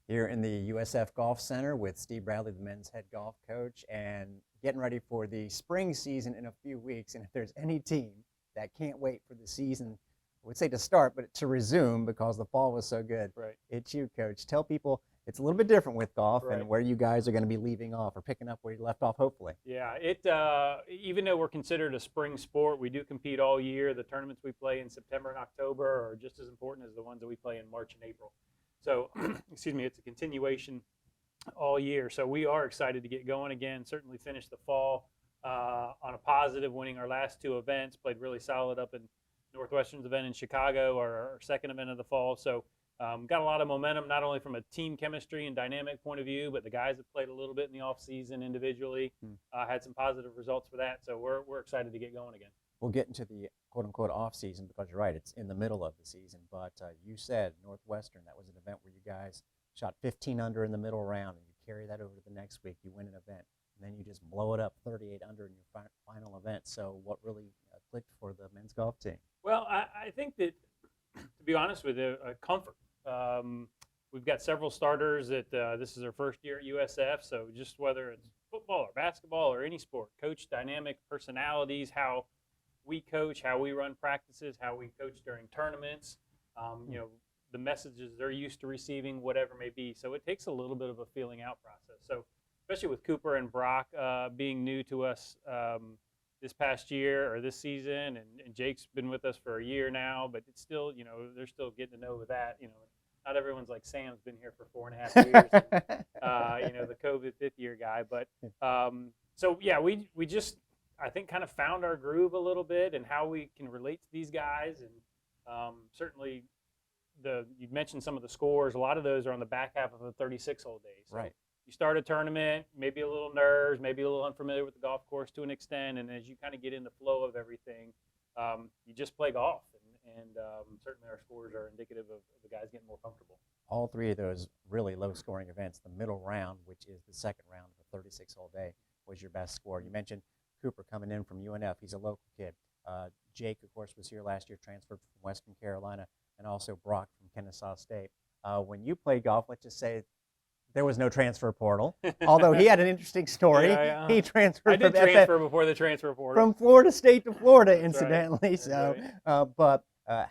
here in the USF Golf Center with Steve Bradley, the men's head golf coach, and getting ready for the spring season in a few weeks. And if there's any team that can't wait for the season, I would say to start, but to resume because the fall was so good, right. It's you, Coach. Tell people it's a little bit different with golf Right. and where you guys are going to be leaving off or picking up where you left off, hopefully. Yeah, even though we're considered a spring sport, we do compete all year. The tournaments we play in September and October are just as important as the ones that we play in March and April. So, excuse me, it's a continuation all year. So we are excited to get going again. Certainly finished the fall on a positive, winning our last two events. Played really solid up in Northwestern's event in Chicago, our second event of the fall. So got a lot of momentum, not only from a team chemistry and dynamic point of view, but the guys have played a little bit in the off season individually. Had some positive results for that. So we're excited to get going again. We'll get into the quote-unquote off-season because you're right, it's in the middle of the season. But you said Northwestern, that was an event where you guys shot 15 under in the middle round, and you carry that over to the next week, you win an event, and then you just blow it up 38 under in your final event. So what really clicked for the men's golf team? Well, I think that, to be honest with you, comfort. We've got several starters that this is their first year at USF, so just whether it's football or basketball or any sport, coach dynamic personalities, how we coach, how we run practices, how we coach during tournaments, the messages they're used to receiving, whatever it may be. So it takes a little bit of a feeling out process. So especially with Cooper and Brock being new to us this past year or this season, and Jake's been with us for a year now, but it's still, they're still getting to know that, not everyone's like Sam's been here for 4.5 years, and, the COVID fifth year guy. But so, yeah, we just, I think, kind of found our groove a little bit and how we can relate to these guys. And certainly you mentioned some of the scores. A lot of those are on the back half of a 36-hole day. So right. You start a tournament, maybe a little nerves, maybe a little unfamiliar with the golf course to an extent. And as you kind of get in the flow of everything, you just play golf. And certainly our scores are indicative of the guys getting more comfortable. All three of those really low-scoring events, the middle round, which is the second round of a 36-hole day, was your best score. You mentioned Cooper coming in from UNF. He's a local kid. Jake, of course, was here last year, transferred from Western Carolina, and also Brock from Kennesaw State. When you play golf, let's just say there was no transfer portal, although he had an interesting story. Yeah. He transferred I did transfer before the transfer portal. From Florida State to Florida, That's incidentally. Right. So, right. But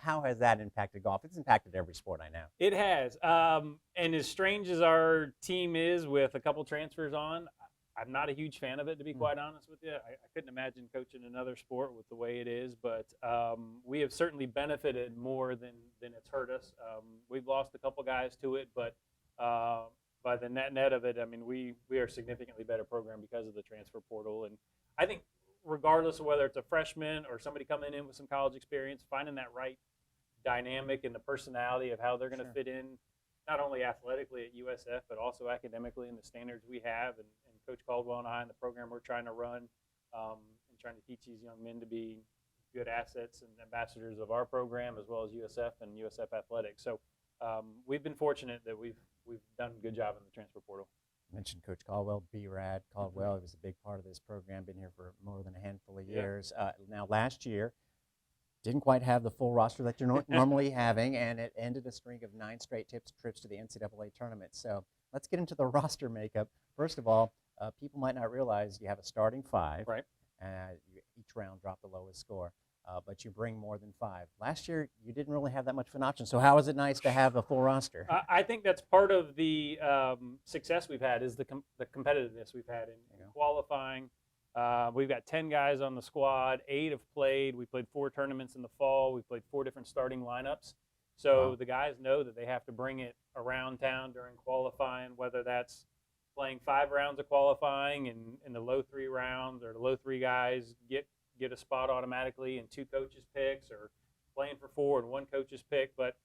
how has that impacted golf? It's impacted every sport, I know. It has. And as strange as our team is with a couple transfers on, I'm not a huge fan of it, to be quite honest with you. I couldn't imagine coaching another sport with the way it is, but we have certainly benefited more than it's hurt us. We've lost a couple guys to it, but by the net of it, I mean, we are a significantly better program because of the transfer portal. And I think regardless of whether it's a freshman or somebody coming in with some college experience, finding that right dynamic and the personality of how they're going to fit in, not only athletically at USF, but also academically in the standards we have, and Coach Caldwell and I and the program we're trying to run, and trying to teach these young men to be good assets and ambassadors of our program as well as USF and USF athletics. So we've been fortunate that we've done a good job in the transfer portal. You mentioned Coach Caldwell, B-Rad Caldwell. He was a big part of this program, been here for more than a handful of years. Now, last year, didn't quite have the full roster that you're normally having, and it ended a string of 9 straight trips to the NCAA tournament. So let's get into the roster makeup. First of all, people might not realize you have a starting 5. Right. Each round drop the lowest score, but you bring more than 5. Last year, you didn't really have that much of an option. So how is it nice to have a full roster? I think that's part of the success we've had is the competitiveness we've had in qualifying. We've got 10 guys on the squad. 8 have played. We played 4 tournaments in the fall. We played 4 different starting lineups. So the guys know that they have to bring it around town during qualifying, whether that's playing 5 rounds of qualifying and in the low 3 rounds, or the low 3 guys get a spot automatically and 2 coaches picks, or playing for 4 and 1 coach's pick. But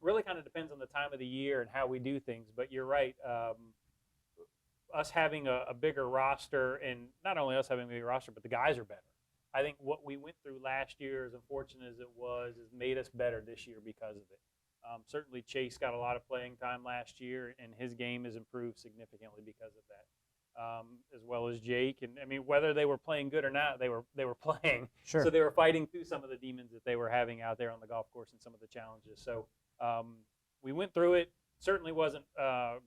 really kind of depends on the time of the year and how we do things. But you're right. Us having a bigger roster, and not only us having a bigger roster, but the guys are better. I think what we went through last year, as unfortunate as it was, has made us better this year because of it. Certainly Chase got a lot of playing time last year, and his game has improved significantly because of that, as well as Jake. And I mean, whether they were playing good or not, they were playing. Sure. So they were fighting through some of the demons that they were having out there on the golf course and some of the challenges. So we went through it. certainly wasn't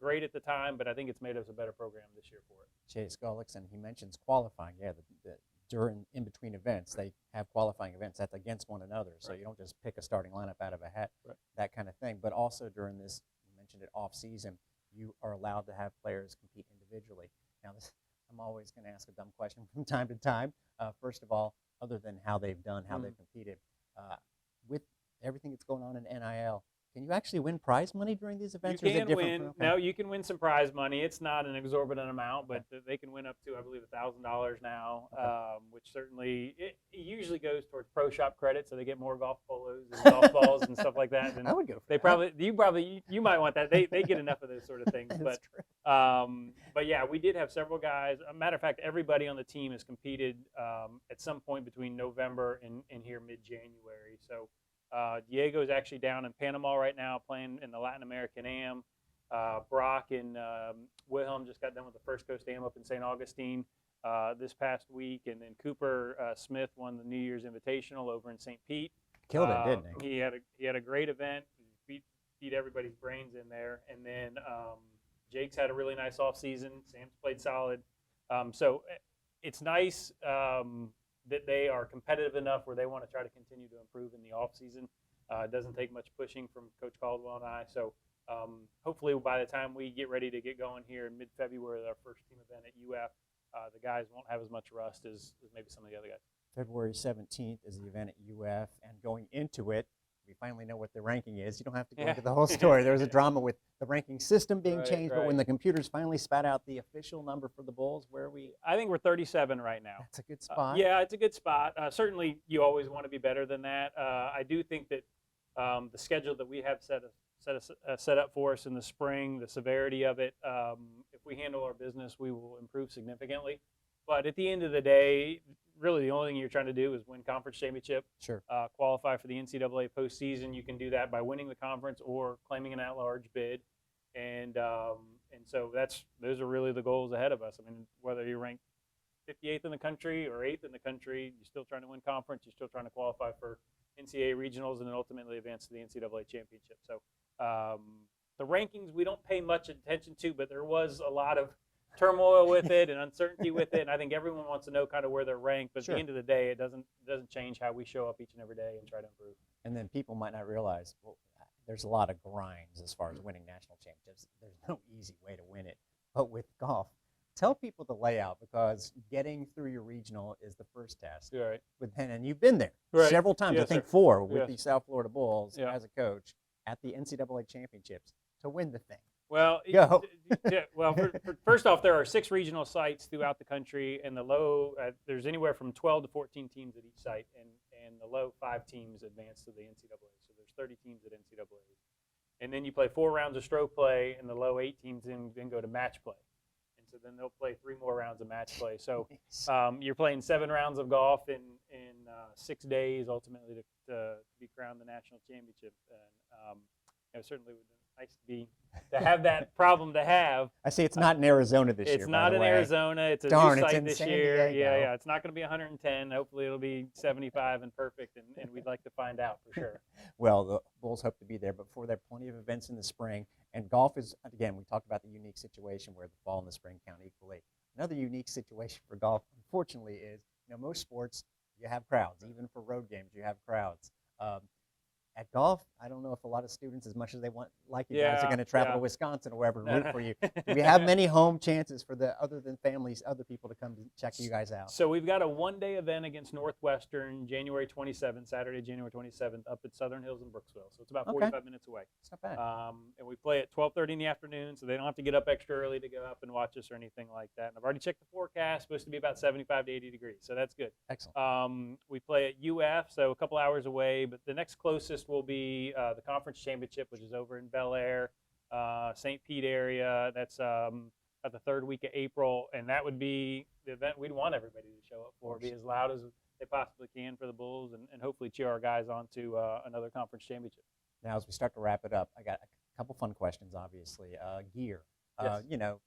great at the time, but I think it's made us a better program this year for it. Chase Gullickson, he mentions qualifying. Yeah, during in between events, they have qualifying events that's against one another. So you don't just pick a starting lineup out of a hat, that kind of thing. But also during this, you mentioned it off season, you are allowed to have players compete individually. Now, I'm always going to ask a dumb question from time to time. First of all, other than how they've done, how they've competed, with everything that's going on in NIL, can you actually win prize money during these events? You can win. Okay. No, you can win some prize money. It's not an exorbitant amount, but they can win up to, I believe, $1,000 now, which certainly it usually goes towards pro shop credit, so they get more golf polos and golf balls and stuff like that. And I would go. You might want that. They get enough of those sort of things. But yeah, we did have several guys. A matter of fact, everybody on the team has competed at some point between November and here mid-January. So. Diego's actually down in Panama right now playing in the Latin American Am. Brock and Wilhelm just got done with the First Coast Am up in St. Augustine this past week. And then Cooper Smith won the New Year's Invitational over in St. Pete. Killed it, didn't he? He had a great event. Beat everybody's brains in there. And then Jake's had a really nice off season. Sam's played solid. So it's nice that they are competitive enough where they want to try to continue to improve in the off season. It doesn't take much pushing from Coach Caldwell and I. So hopefully by the time we get ready to get going here in mid-February, our first team event at UF, the guys won't have as much rust as maybe some of the other guys. February 17th is the event at UF, and going into it, we finally know what the ranking is. You don't have to go into the whole story. There was a drama with the ranking system being changed, but when the computers finally spat out the official number for the Bulls, where are we? I think we're 37 right now. That's a good spot. Yeah, it's a good spot. Certainly, you always want to be better than that. I do think that the schedule that we have set up for us in the spring, the severity of it, if we handle our business, we will improve significantly. But at the end of the day, really the only thing you're trying to do is win conference championship. Sure. Qualify for the NCAA postseason. You can do that by winning the conference or claiming an at-large bid, and so those are really the goals ahead of us. I mean, whether you're ranked 58th in the country or 8th in the country, you're still trying to win conference. You're still trying to qualify for NCAA regionals and then ultimately advance to the NCAA championship. So the rankings we don't pay much attention to, but there was a lot of turmoil with it and uncertainty with it, and I think everyone wants to know kind of where they're ranked, but at the end of the day, it doesn't change how we show up each and every day and try to improve. And then people might not realize, well, there's a lot of grinds as far as winning national championships. There's no easy way to win it. But with golf, tell people the layout, because getting through your regional is the first test. Right. And you've been there several times, I think 4 with the South Florida Bulls as a coach at the NCAA championships to win the thing. Well, first off, there are 6 regional sites throughout the country, and there's anywhere from 12 to 14 teams at each site, and the low 5 teams advance to the NCAA. So there's 30 teams at NCAA. And then you play 4 rounds of stroke play, and the low 8 teams then go to match play. And so then they'll play 3 more rounds of match play. So you're playing 7 rounds of golf in 6 days, ultimately to be crowned the national championship. And certainly would be nice to have that problem to have. I see it's not in Arizona this year. It's not in Arizona. It's a new site this year. Yeah. It's not going to be 110. Hopefully it'll be 75 and perfect, and we'd like to find out for sure. Well, the Bulls hope to be there, but before there are plenty of events in the spring. And golf is, again, we talked about the unique situation where the fall and the spring count equally. Another unique situation for golf, unfortunately, is most sports, you have crowds. Even for road games, you have crowds. At golf, I don't know if a lot of students, as much as they like you guys, are going to travel to Wisconsin or wherever and root for you. Do we have many home chances for other than families, other people to come to check you guys out? So we've got a one-day event against Northwestern, January 27th, Saturday, January 27th, up at Southern Hills in Brooksville. So it's about 45 minutes away. It's not bad. And we play at 12:30 in the afternoon, so they don't have to get up extra early to go up and watch us or anything like that. And I've already checked the forecast; supposed to be about 75 to 80 degrees, so that's good. Excellent. We play at UF, so a couple hours away, but the next closest will be the conference championship, which is over in Bel Air, St. Pete area. That's at the 3rd week of April, and that would be the event we'd want everybody to show up for, be as loud as they possibly can for the Bulls, and hopefully cheer our guys on to another conference championship. Now, as we start to wrap it up, I got a couple fun questions, obviously. Gear. Yes.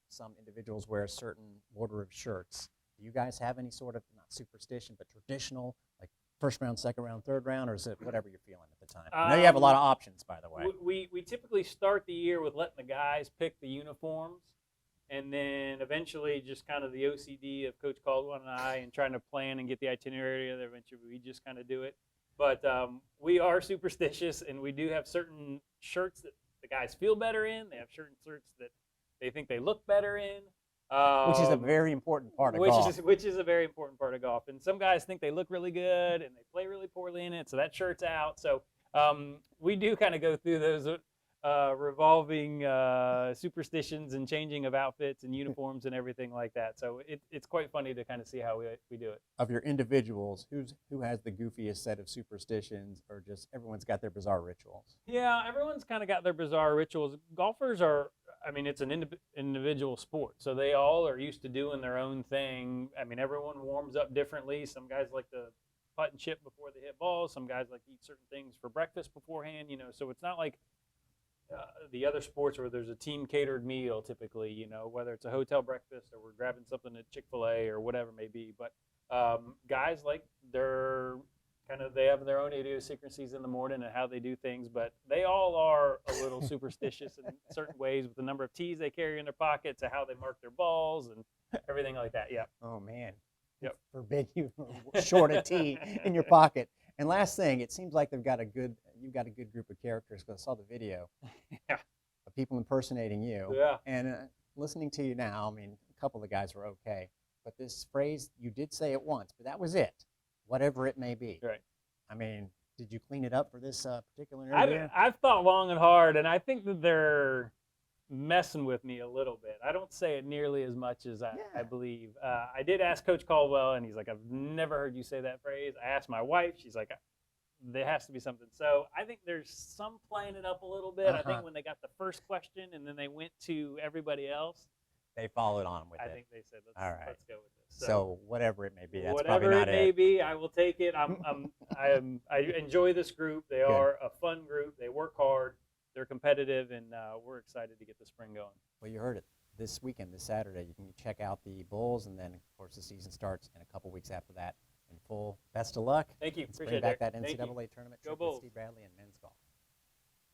Some individuals wear a certain order of shirts. Do you guys have any sort of, not superstition, but traditional, like first round, second round, third round, or is it whatever you're feeling at the time? I know you have a lot of options, by the way. We typically start the year with letting the guys pick the uniforms, and then eventually just kind of the OCD of Coach Caldwell and I and trying to plan and get the itinerary together. Eventually, we just kind of do it. But we are superstitious, and we do have certain shirts that the guys feel better in. They have certain shirts that they think they look better in. Which is a very important part of golf. Which is a very important part of golf. And some guys think they look really good and they play really poorly in it, so that shirt's out. So we do kind of go through those revolving superstitions and changing of outfits and uniforms and everything like that. So it's quite funny to kind of see how we do it. Of your individuals, who has the goofiest set of superstitions, or just everyone's got their bizarre rituals? Yeah, everyone's kind of got their bizarre rituals. Golfers are, I mean, it's an individual sport, so they all are used to doing their own thing. I mean, everyone warms up differently. Some guys like to putt and chip before they hit balls. Some guys like to eat certain things for breakfast beforehand, so it's not like the other sports where there's a team catered meal typically, whether it's a hotel breakfast or we're grabbing something at Chick-fil-A or whatever it may be. But guys, like, they have their own idiosyncrasies in the morning and how they do things, but they all are a little superstitious in certain ways, with the number of tees they carry in their pocket to how they mark their balls and everything like that. Yeah. Oh man. Yep. Forbid you short a tee in your pocket. And last thing, it seems like you've got a good group of characters, because I saw the video yeah. of people impersonating you. Yeah. And listening to you now, I mean, a couple of the guys were okay, but this phrase, you did say it once, but that was it. Whatever it may be. Right. I mean, did you clean it up for this particular interview? I've thought long and hard, and I think that they're messing with me a little bit. I don't say it nearly as much as I believe. I did ask Coach Caldwell, and he's like, I've never heard you say that phrase. I asked my wife. She's like, there has to be something. So I think there's some playing it up a little bit. I think when they got the first question and then they went to everybody else, they followed on with it. I think they said, let's go with this. So whatever it may be, that's whatever probably not it may be, I will take it. I enjoy this group. They are a fun group. They work hard. They're competitive, and we're excited to get the spring going. Well, you heard it. This weekend, this Saturday, you can check out the Bulls, and then, of course, the season starts in a couple weeks after that in full. Best of luck. Thank you. Let's Appreciate bring back it. that NCAA tournament Go trip with Bulls. Steve Bradley and men's golf.